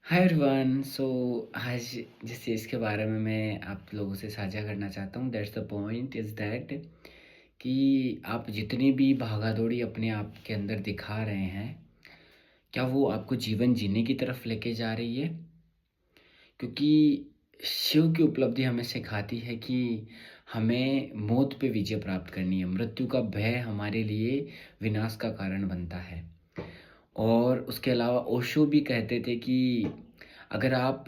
Hi everyone. आज जिस चीज़ के बारे में मैं आप लोगों से साझा करना चाहता हूँ, that's the point is that कि आप जितनी भी भागा-दौड़ी अपने आप के अंदर दिखा रहे हैं, क्या वो आपको जीवन जीने की तरफ लेके जा रही है? क्योंकि शिव की उपलब्धि हमें सिखाती है कि हमें मौत पे विजय प्राप्त करनी है। मृत्यु का भय हमारे लिए विनाश का कारण बनता है। और उसके अलावा ओशो भी कहते थे कि अगर आप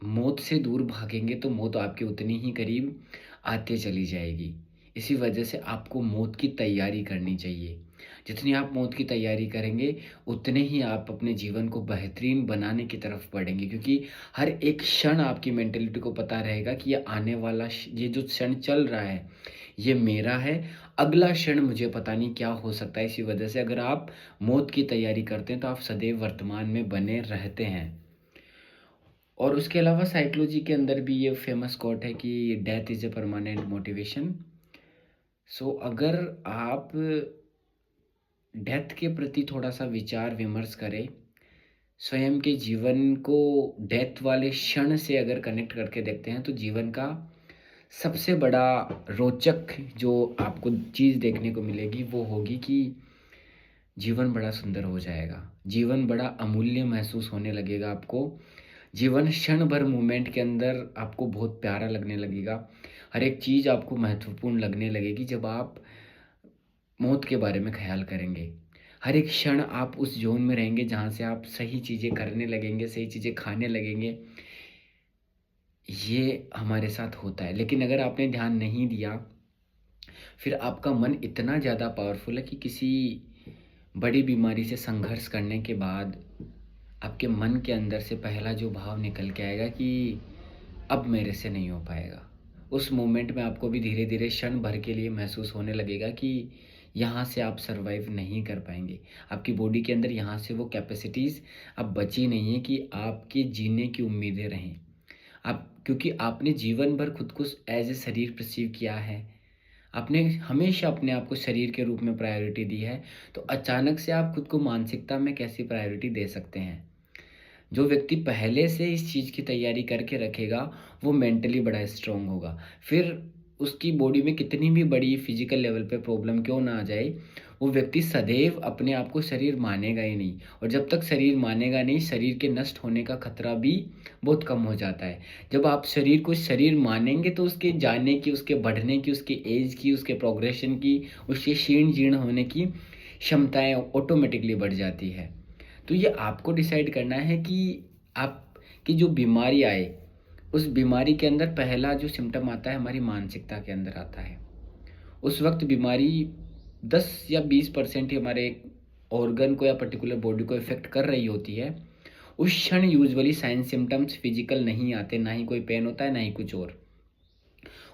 मौत से दूर भागेंगे तो मौत आपके उतनी ही करीब आते चली जाएगी। इसी वजह से आपको मौत की तैयारी करनी चाहिए। जितनी आप मौत की तैयारी करेंगे, उतने ही आप अपने जीवन को बेहतरीन बनाने की तरफ बढ़ेंगे, क्योंकि हर एक क्षण आपकी मेंटालिटी को पता रहेगा कि ये आने वाला ये जो क्षण चल रहा है, ये मेरा है। अगला क्षण मुझे पता नहीं क्या हो सकता है। इसी वजह से अगर आप मौत की तैयारी करते हैं तो आप सदैव वर्तमान में बने रहते हैं। और उसके अलावा साइकोलॉजी के अंदर भी ये फेमस कोट है कि death is a permanent motivation. अगर आप डेथ के प्रति थोड़ा-सा विचार विमर्श करें, स्वयं के जीवन को डेथ वाले क्षण से अगर कनेक्ट करके देखते हैं, तो जीवन का सबसे बड़ा रोचक जो आपको चीज़ देखने को मिलेगी वो होगी कि जीवन बड़ा सुंदर हो जाएगा। जीवन बड़ा अमूल्य महसूस होने लगेगा आपको। जीवन क्षण भर मोमेंट के अंदर आपको बहुत प्यारा लगने लगेगा। हर एक चीज़ आपको महत्वपूर्ण लगने लगेगी जब आप मौत के बारे में ख़्याल करेंगे। हर एक क्षण आप उस ज़ोन में रहेंगे जहाँ से आप सही चीज़ें करने लगेंगे, सही चीज़ें खाने लगेंगे। ये हमारे साथ होता है, लेकिन अगर आपने ध्यान नहीं दिया, फिर आपका मन इतना ज़्यादा पावरफुल है कि किसी बड़ी बीमारी से संघर्ष करने के बाद आपके मन के अंदर से पहला जो भाव निकल के आएगा कि अब मेरे से नहीं हो पाएगा। उस मोमेंट में आपको भी धीरे-धीरे क्षण भर के लिए महसूस होने लगेगा कि यहाँ से आप सर्वाइव नहीं कर पाएँगे। आपकी बॉडी के अंदर यहाँ से वो कैपेसिटीज़ अब बची नहीं है कि आपके जीने की उम्मीदें रहें। आप क्योंकि आपने जीवन भर खुद को एज़ ए शरीर पर्सीव किया है। आपने हमेशा अपने आप को शरीर के रूप में प्रायोरिटी दी है, तो अचानक से आप खुद को मानसिकता में कैसी प्रायोरिटी दे सकते हैं? जो व्यक्ति पहले से इस चीज़ की तैयारी करके रखेगा, वो मेंटली बड़ा स्ट्रॉन्ग होगा। फिर उसकी बॉडी में कितनी भी बड़ी फिज़िकल लेवल पे प्रॉब्लम क्यों ना आ जाए, वो व्यक्ति सदैव अपने आप को शरीर मानेगा ही नहीं। और जब तक शरीर मानेगा नहीं, शरीर के नष्ट होने का खतरा भी बहुत कम हो जाता है। जब आप शरीर को शरीर मानेंगे तो उसके जाने की, उसके बढ़ने की, उसकी एज की, उसके प्रोग्रेशन की, उसके क्षीण-जीर्ण होने की क्षमताएँ ऑटोमैटिकली बढ़ जाती है। तो ये आपको डिसाइड करना है कि आपकी जो बीमारी आए, उस बीमारी के अंदर पहला जो सिम्पटम आता है हमारी मानसिकता के अंदर आता है। उस वक़्त बीमारी 10 या 20% ही हमारे ऑर्गन को या पर्टिकुलर बॉडी को इफ़ेक्ट कर रही होती है। उस क्षण यूजुअली साइन सिम्पटम्स फिज़िकल नहीं आते, ना ही कोई पेन होता है, ना ही कुछ और।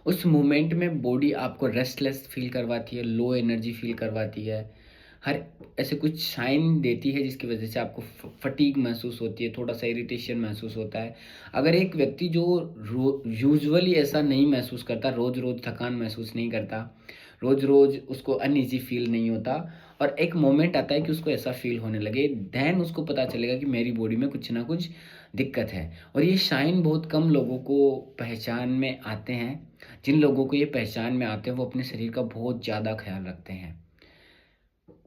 उस मोमेंट में बॉडी आपको रेस्टलेस फ़ील करवाती है, लो एनर्जी फ़ील करवाती है। हर ऐसे कुछ साइन देती है जिसकी वज़ह से आपको फटीग महसूस होती है, थोड़ा-सा इरिटेशन महसूस होता है। अगर एक व्यक्ति जो यूजुअली ऐसा नहीं महसूस करता, रोज़-रोज़ थकान महसूस नहीं करता, रोज़-रोज़ उसको अनईज़ी फ़ील नहीं होता और एक मोमेंट आता है कि उसको ऐसा फ़ील होने लगे, देन उसको पता चलेगा कि मेरी बॉडी में कुछ ना कुछ दिक्कत है। और ये साइन बहुत कम लोगों को पहचान में आते हैं। जिन लोगों को ये पहचान में आते हैं वो अपने शरीर का बहुत ज़्यादा ख़्याल रखते हैं।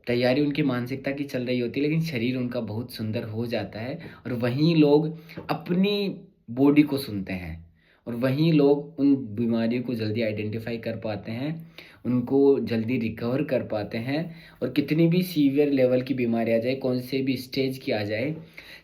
तैयारी उनकी मानसिकता की चल रही होती है, लेकिन शरीर उनका बहुत सुंदर हो जाता है और वहीं लोग अपनी बॉडी को सुनते हैं और वहीं लोग उन बीमारियों को जल्दी आइडेंटिफ़ाई कर पाते हैं, उनको जल्दी रिकवर कर पाते हैं। और कितनी भी सीवियर लेवल की बीमारी आ जाए, कौन से भी स्टेज की आ जाए,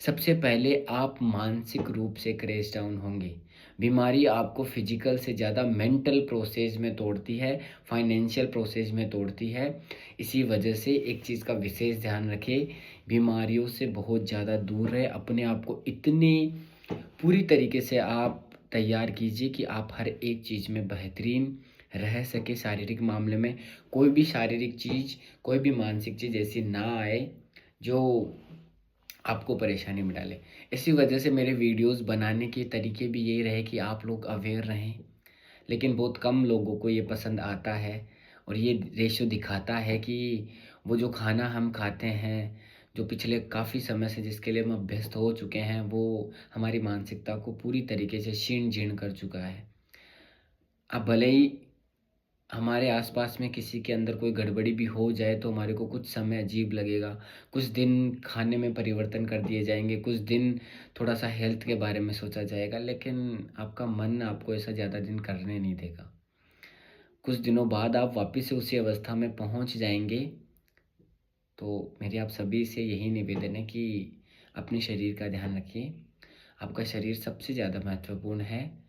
सबसे पहले आप मानसिक रूप से क्रैश डाउन होंगे। बीमारी आपको फिज़िकल से ज़्यादा मेंटल प्रोसेस में तोड़ती है, फाइनेंशियल प्रोसेस में तोड़ती है। इसी वजह से एक चीज़ का विशेष ध्यान रखें, बीमारियों से बहुत ज़्यादा दूर रहें। अपने आप को इतनी पूरी तरीके से आप तैयार कीजिए कि आप हर एक चीज़ में बेहतरीन रह सकें। शारीरिक मामले में कोई भी शारीरिक चीज़, कोई भी मानसिक चीज़ ऐसी ना आए जो आपको परेशानी में डाले। इसी वजह से मेरे वीडियोज़ बनाने के तरीके भी यही रहे कि आप लोग अवेयर रहें। लेकिन बहुत कम लोगों को ये पसंद आता है और ये रेशियो दिखाता है कि वो जो खाना हम खाते हैं, जो पिछले काफ़ी समय से जिसके लिए हम अभ्यस्त हो चुके हैं, वो हमारी मानसिकता को पूरी तरीके से क्षीण-जीर्ण कर चुका है। अब भले ही हमारे आसपास में किसी के अंदर कोई गड़बड़ी भी हो जाए तो हमारे को कुछ समय अजीब लगेगा, कुछ दिन खाने में परिवर्तन कर दिए जाएँगे, कुछ दिन थोड़ा-सा हेल्थ के बारे में सोचा जाएगा, लेकिन आपका मन आपको ऐसा ज़्यादा दिन करने नहीं देगा। कुछ दिनों बाद आप वापस से उसी अवस्था में पहुँच जाएँगे। तो मेरी आप सभी से यही निवेदन है कि अपने शरीर का ध्यान रखिए। आपका शरीर सबसे ज़्यादा महत्वपूर्ण है।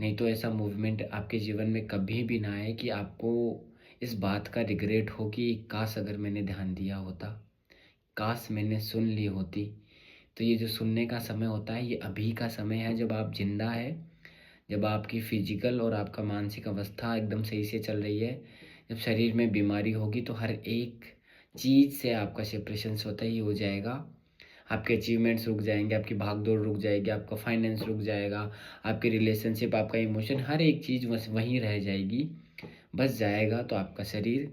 नहीं तो ऐसा मूवमेंट आपके जीवन में कभी भी ना आए कि आपको इस बात का रिग्रेट हो कि काश अगर मैंने ध्यान दिया होता, काश मैंने सुन ली होती। तो ये जो सुनने का समय होता है, ये अभी का समय है जब आप ज़िंदा है, जब आपकी फिजिकल और आपका मानसिक अवस्था एकदम सही से चल रही है। जब शरीर में बीमारी होगी तो हर एक चीज़ से आपका सेपरेशन स्वतः ही हो जाएगा। आपके अचीवमेंट्स रुक जाएँगे, आपकी भाग-दौड़ रुक जाएगी, आपका फाइनेंस रुक जाएगा, आपकी रिलेशनशिप, आपका इमोशन, हर एक चीज़ बस वहीं रह जाएगी। बस जाएगा तो आपका शरीर।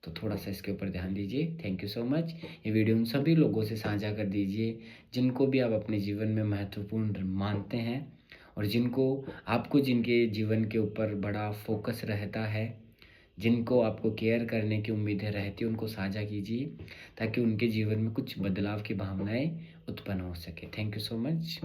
तो थोड़ा-सा इसके ऊपर ध्यान दीजिए। Thank you so much. ये वीडियो उन सभी लोगों से साझा कर दीजिए, जिनको भी आप अपने जीवन में महत्वपूर्ण मानते हैं और आपको जिनके जीवन के ऊपर बड़ा फ़ोकस रहता है, जिनको आपको केयर करने की उम्मीदें रहती हैं, उनको साझा कीजिए, ताकि उनके जीवन में कुछ बदलाव की भावनाएँ उत्पन्न हो सके। Thank you so much.